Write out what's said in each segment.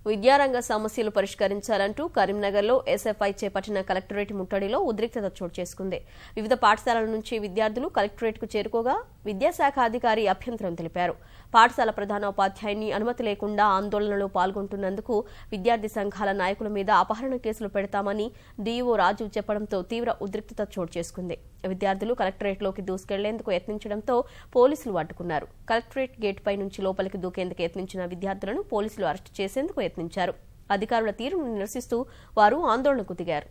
విద్యారంగ సమస్యలు పరిష్కరించాలంటూ కరీంనగర్లో ఎస్ఎఫ్ఐ చేపట్టిన కలెక్టరేట్ ముట్టడిలో ఉద్రిక్తత చోటు చేసుకుంది. వివిధ పాఠశాలల నుంచి విద్యార్థులు కలెక్టరేట్కు చేరుకోగా విద్యాశాఖ అధికారి అభ్యంతరం తెలిపారు. పాఠశాల ప్రధానోపాధ్యాయుని అనుమతి లేకుండా ఆందోళనలో పాల్గొంటున్నందుకు విద్యార్థి సంఘాల నాయకుల మీద అపహరణ కేసులు పెడతామని డీఈఓ రాజు చెప్పడంతో తీవ్ర ఉద్రిక్తత చోటు చేసుకుంది. విద్యార్థులు కలెక్టరేట్లోకి దూసుకెళ్లేందుకు యత్నించడంతో పోలీసులు అడ్డుకున్నారు. కలెక్టరేట్ గేటుపై నుంచి లోపలికి దూకేందుకు యత్నించిన విద్యార్థులను పోలీసులు అరెస్టు చేసేందుకు యత్నించారు. అధికారుల తీరును నిరసిస్తూ వారు ఆందోళనకు దిగారు.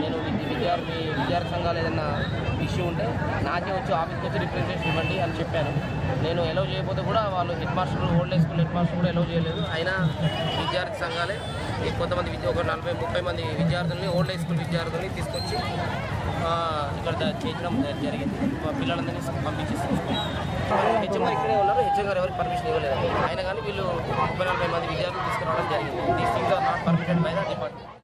నేను విద్యార్థి సంఘాలు ఏదైనా ఇష్యూ ఉంటే నాకే వచ్చి ఆఫీస్కి వచ్చి రిప్రజెంటేషన్ ఇవ్వండి అని చెప్పాను. నేను ఎలవ్ చేయకపోతే కూడా వాళ్ళు head master old school head master కూడా ఎలవ్ చేయలేదు. అయినా విద్యార్థి సంఘాలే కొంతమంది ఒక 40-30 మంది విద్యార్థుల్ని ఓల్డ్ స్కూల్ విద్యార్థుల్ని తీసుకొచ్చి ఇక్కడ చేయించడం జరిగింది. పిల్లలందరినీ పంపించేసి హెచ్ఎం గారు ఇక్కడే ఉన్నారు. హెచ్ఎం గారు ఎవరికి పర్మిషన్ ఇవ్వలేదు. అయినా కానీ వీళ్ళు 30-40 మంది విద్యార్థులు తీసుకురావడం జరిగింది. These things are not permitted by the department.